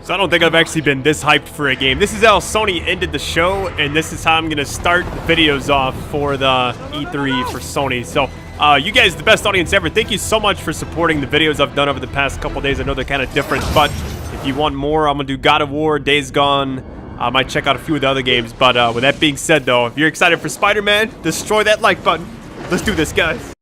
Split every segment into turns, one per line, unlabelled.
So I don't think I've actually been this hyped for a game. This is how Sony ended the show, and this is how I'm going to start the videos off for the E3 for Sony. So you guys, the best audience ever, thank you so much for supporting the videos I've done over the past couple days. I know they're kind of different, but if you want more, I'm going to do God of War, Days Gone. I might check out a few of the other games. But with that being said, though, if you're excited for Spider-Man, destroy that like button. Let's do this, guys.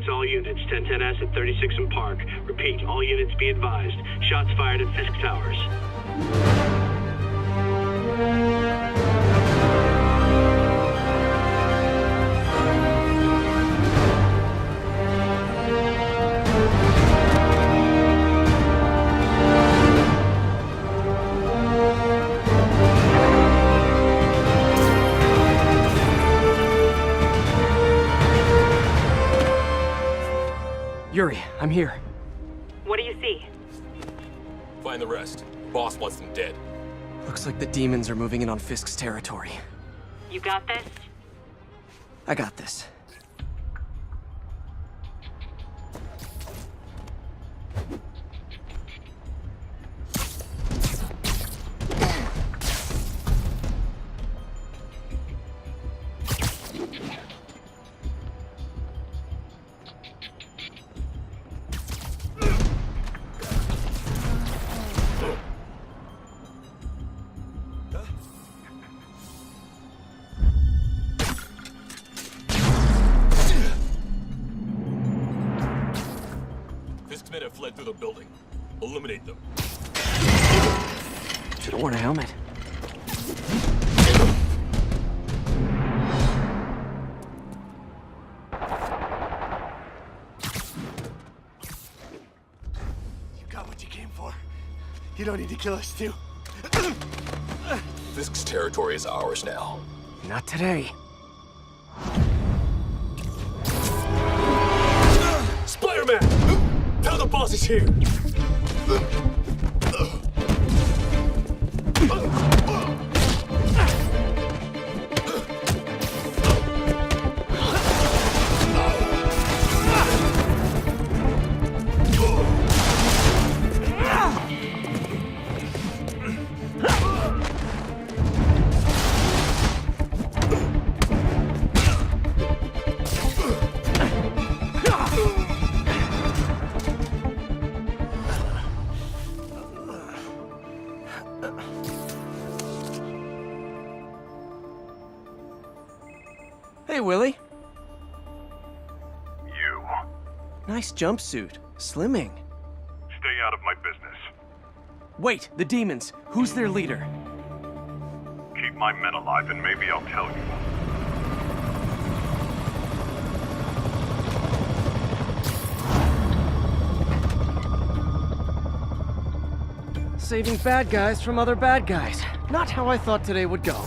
All units, 1010S at 36 and Park. Repeat, all units be advised. Shots fired at Fisk Towers.
Yuri, I'm here.
What do you see?
Find the rest. Boss wants them dead.
Looks like the demons are moving in on Fisk's territory.
You got this?
I got this.
Fisk's men have fled through the building. Eliminate them.
Should've worn a helmet.
You got what you came for. You don't need to kill us, too.
Fisk's territory is ours now.
Not today.
Spider-Man! Tell the boss is here!
Hey, Willie.
You.
Nice jumpsuit. Slimming.
Stay out of my business.
Wait, the demons. Who's their leader?
Keep my men alive and maybe I'll tell you.
Saving bad guys from other bad guys. Not how I thought today would go.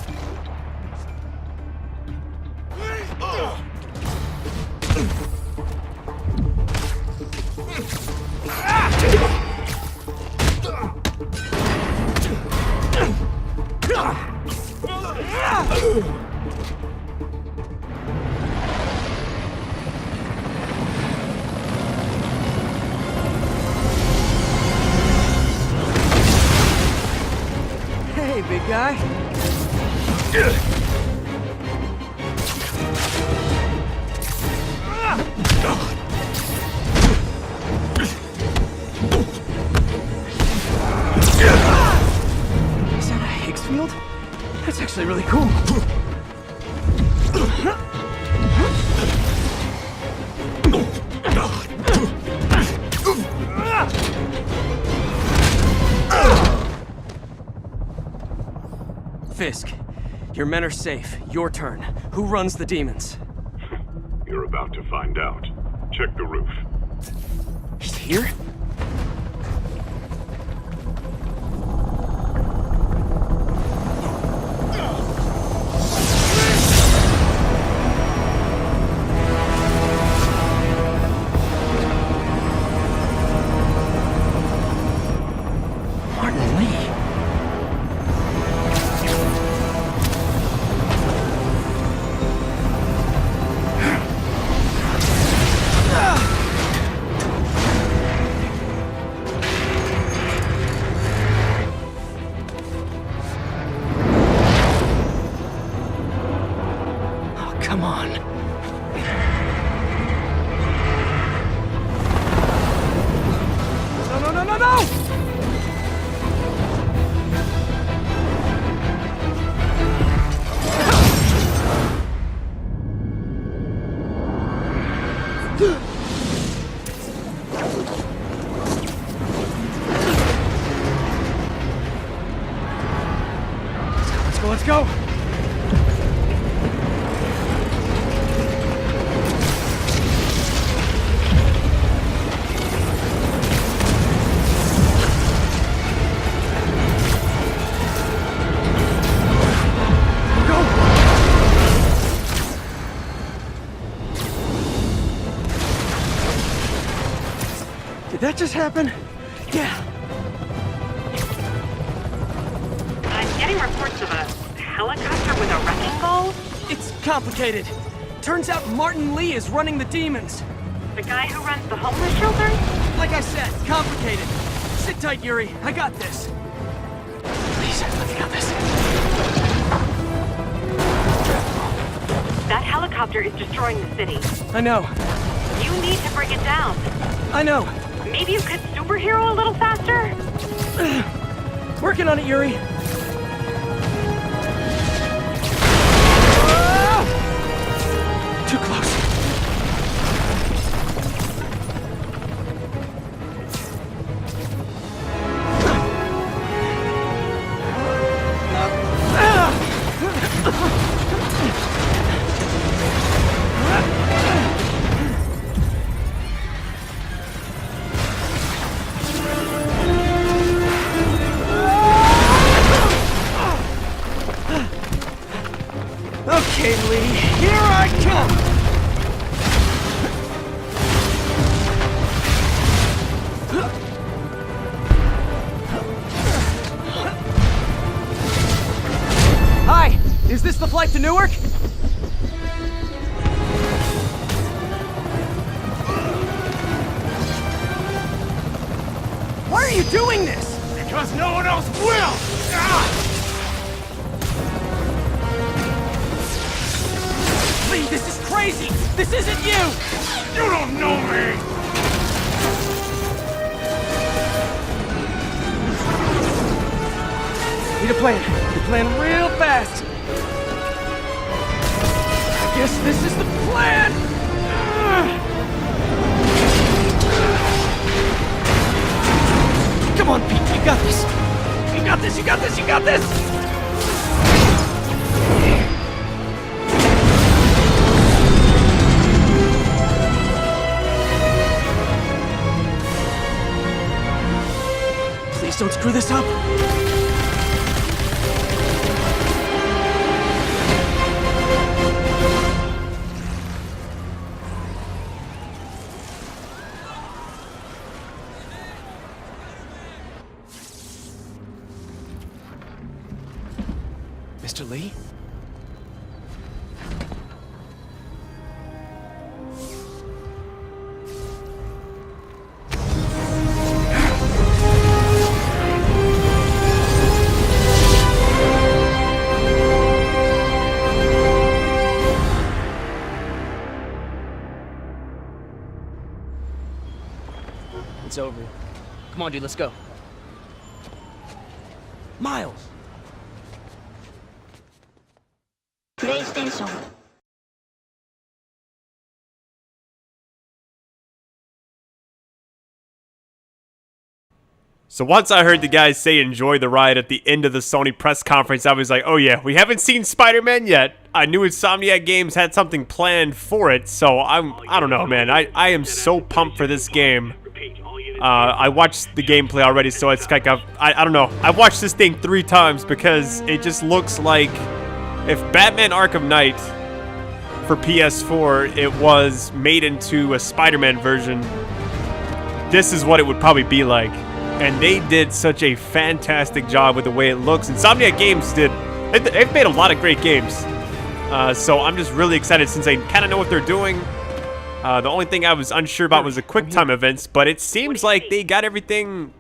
Hey, big guy. Is that a Higgs field? That's actually really cool. Fisk, your men are safe. Your turn. Who runs the demons?
You're about to find out. Check the roof.
He's here? Martin Lee. Let's go! Did that just happen? Yeah.
I'm getting reports of a helicopter with a wrecking ball.
It's complicated. Turns out Martin Lee is running the demons.
The guy who runs the homeless shelter?
Like I said, complicated. Sit tight, Yuri. I got this. Please, let me got this.
That helicopter is destroying the city.
I know.
You need to bring it down.
I know.
Maybe you could superhero a little faster?
Working on it, Yuri. Too close. Okay, Lee, here I come! Hi, is this the flight to Newark? Why are you doing this?
Because no one else will! Ah!
Lee, this is crazy! This isn't you!
You don't know me!
Need a plan. Need a plan real fast. I guess this is the plan! Come on, Pete, you got this! You got this, you got this, you got this! Please don't screw this up! Mr. Lee?
It's over. Come on, dude, let's go.
Miles!
PlayStation.
So once I heard the guys say enjoy the ride at the end of the Sony press conference, I was like, oh yeah, we haven't seen Spider-Man yet. I knew Insomniac Games had something planned for it, so I don't know, man. I am so pumped for this game. I watched the gameplay already, so it's like I don't know. I've watched this thing 3 times because it just looks like if Batman Arkham Knight for PS4 it was made into a Spider-Man version, this is what it would probably be like. And they did such a fantastic job with the way it looks. Insomniac Games they've made a lot of great games. So I'm just really excited since I kind of know what they're doing. The only thing I was unsure about was the QuickTime events, but it seems like they got everything,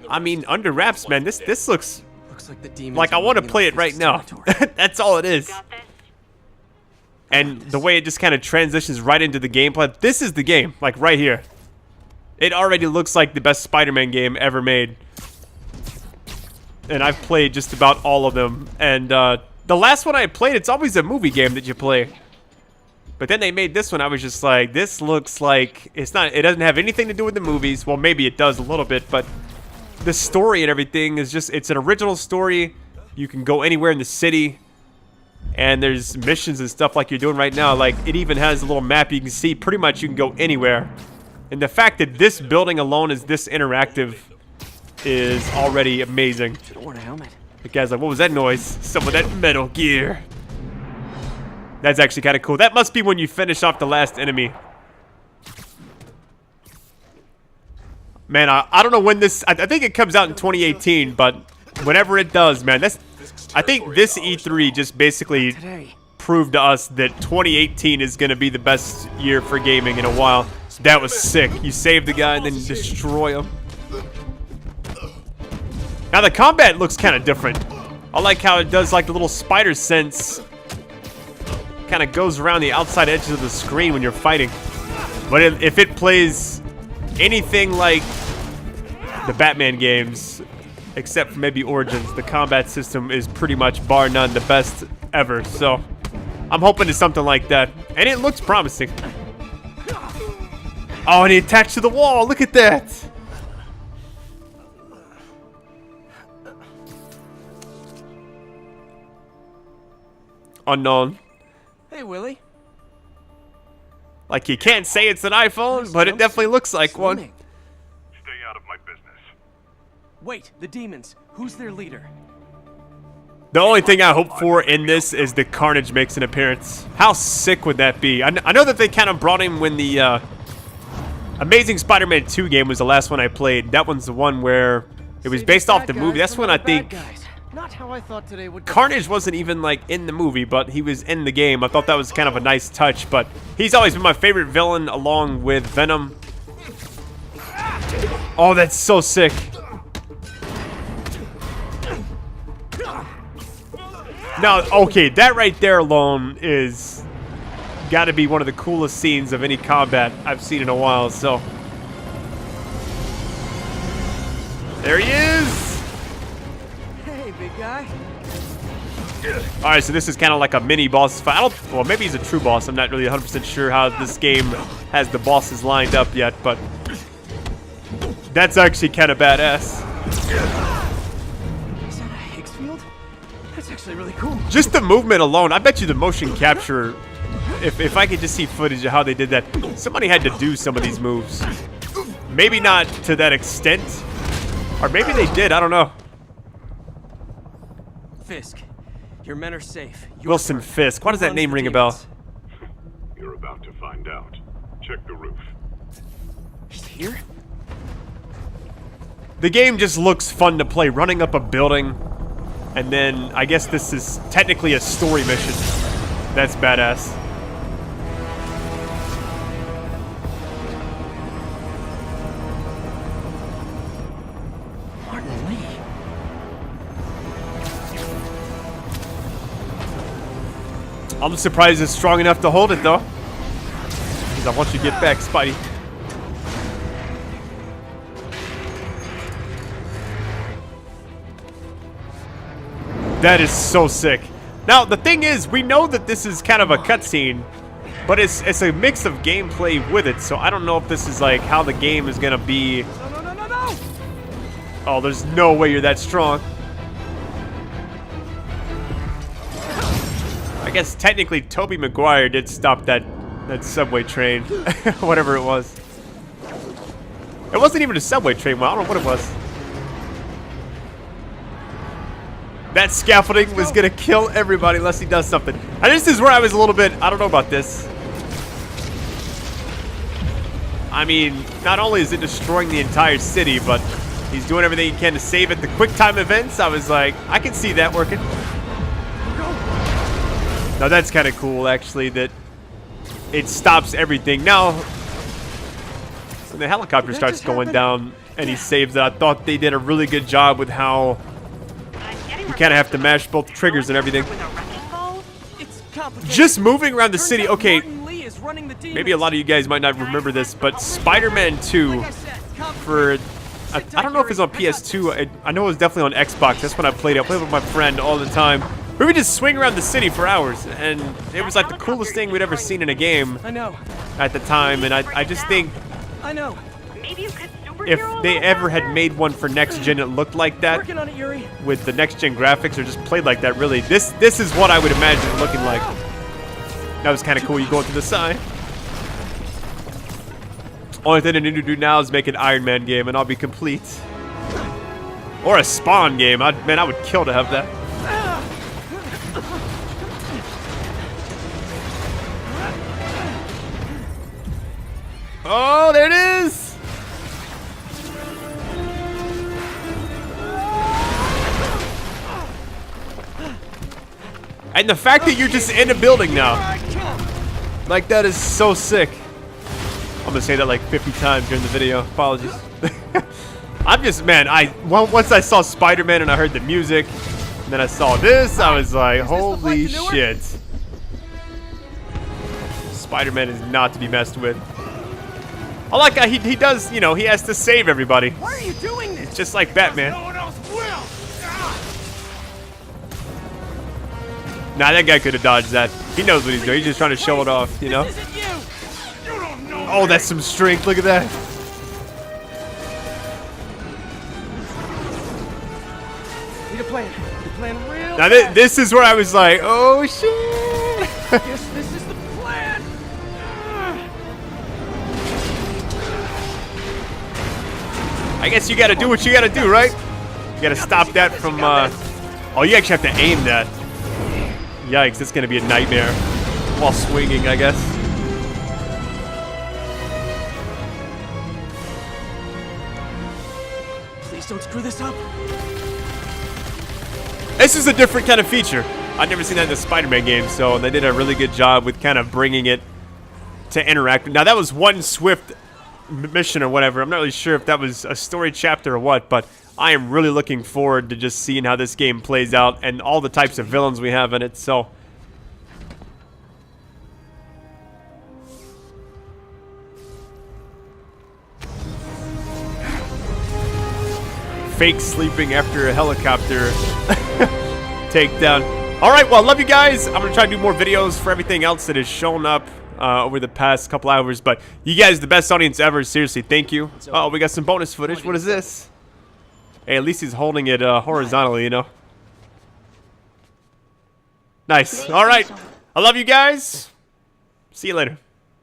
I mean, under wraps, man. This looks
like the demons.
like I want to play it right now. That's all it is. And the way it just kind of transitions right into the gameplay. This is the game, like right here. It already looks like the best Spider-Man game ever made. And I've played just about all of them. And the last one I played, it's always a movie game that you play. But then they made this one, I was just like, this looks like, it doesn't have anything to do with the movies. Well, maybe it does a little bit, but the story and everything is just, it's an original story. You can go anywhere in the city. And there's missions and stuff like you're doing right now. Like, it even has a little map you can see. Pretty much you can go anywhere. And the fact that this building alone is this interactive is already amazing.
Should've worn a helmet.
The guy's like, what was that noise? Some of that Metal Gear. That's actually kind of cool. That must be when you finish off the last enemy. Man, I don't know when this... I think it comes out in 2018, but whenever it does, man, that's... I think this E3 just basically proved to us that 2018 is going to be the best year for gaming in a while. That was sick. You save the guy and then you destroy him. Now the combat looks kind of different. I like how it does like the little spider sense. Kind of goes around the outside edges of the screen when you're fighting. But if it plays anything like the Batman games, except for maybe Origins, the combat system is pretty much bar none the best ever. So I'm hoping it's something like that. And it looks promising. Oh, and he attached to the wall. Look at that. Unknown.
Hey, Willie.
Like, you can't say it's an iPhone, but it definitely looks like one.
Stay out of my business.
Wait, the demons. Who's their leader?
The only thing I hope for in this is that Carnage makes an appearance. How sick would that be? I know that they kind of brought him when the Amazing Spider-Man 2 game was the last one I played. That one's the one where it was based off the movie. That's when I think
Not how I thought today would.
Carnage wasn't even like in the movie, but he was in the game. I thought that was kind of a nice touch, but he's always been my favorite villain along with Venom. Oh, that's so sick. Now, okay, that right there alone is got to be one of the coolest scenes of any combat I've seen in a while, so. There he is!
Hey, big guy.
Alright, so this is kind of like a mini boss fight. Well, maybe he's a true boss. I'm not really 100% sure how this game has the bosses lined up yet, but that's actually kind of badass.
Is that a Higgs field? That's actually really cool.
Just the movement alone. I bet you the motion capture, if I could just see footage of how they did that, somebody had to do some of these moves. Maybe not to that extent, or maybe they did. I don't know.
Fisk, your men are safe.
Wilson Fisk. Why does that name ring a bell?
You're about to find out. Check the roof.
He's here?
The game just looks fun to play, running up a building, and then I guess this is technically a story mission. That's badass.
Martin Lee.
I'm surprised it's strong enough to hold it, though. Because I want you to get back, Spidey. That is so sick. Now, the thing is, we know that this is kind of a cutscene, but it's a mix of gameplay with it, so I don't know if this is like how the game is gonna be.
No.
Oh, there's no way you're that strong. I guess technically Tobey Maguire did stop that subway train, whatever it was. It wasn't even a subway train. Well, I don't know what it was. That scaffolding was gonna kill everybody unless he does something. And this is where I was a little bit, I don't know about this. I mean, not only is it destroying the entire city, but he's doing everything he can to save it. The quick time events, I was like, I can see that working. Now that's kind of cool, actually, that it stops everything. Now, when the helicopter starts going down and he saves it, I thought they did a really good job with how you kind of have to mash both triggers and everything.
It's complicated.
Just moving around the city. Okay,
Martin Lee is running the demons.
maybe a lot of you guys might not remember this, but Spider-Man 2
Like I said,
for... I don't know if it's on PS2. I know it was definitely on Xbox. That's when I played it. I played with my friend all the time. We would just swing around the city for hours, and it was like the coolest thing we'd ever seen in a game
I know.
at the time, and I just think...
I know.
Maybe you could
if they ever had made one for next gen, it looked like that
Working on it, Yuri.
with the next gen graphics, or just played like that. Really, this is what I would imagine it looking like. That was kind of cool. You go to the side. Only thing I need to do now is make an Iron Man game, and I'll be complete. Or a Spawn game. Man, I would kill to have that. Oh, there it is! And the fact that you're just in a building now, like, that is so sick. I'm gonna say that like 50 times during the video. Apologies. I'm just, man, once I saw Spider-Man and I heard the music, and then I saw this, I was like, holy shit. Spider-Man is not to be messed with. I like how he does, you know, he has to save everybody.
Why are you doing this?
It's just like Batman.
No one else will.
Nah, that guy could have dodged that. He knows what he's doing. He's just trying to show it off, you know?
This isn't you.
You don't know.
Oh, that's some strength. Look at that.
Need a plan. Need a plan real
Now,
fast.
this is where I was like, oh, shit.
Guess this is the plan.
I guess you gotta do what you gotta do, right? You gotta stop that from, oh, you actually have to aim that. Yikes, it's gonna be a nightmare. While swinging, I guess.
Please don't screw this up.
This is a different kind of feature. I've never seen that in the Spider-Man game, so they did a really good job with kind of bringing it to interact. Now, that was one swift mission or whatever. I'm not really sure if that was a story chapter or what, but I am really looking forward to just seeing how this game plays out and all the types of villains we have in it. So fake sleeping after a helicopter takedown. All right, well, love you guys. I'm gonna try to do more videos for everything else that has shown up over the past couple hours, but you guys, the best audience ever. Seriously, thank you. Oh, we got some bonus footage. What is this? Hey, at least he's holding it horizontally, you know. Nice. All right, I love you guys. See you later.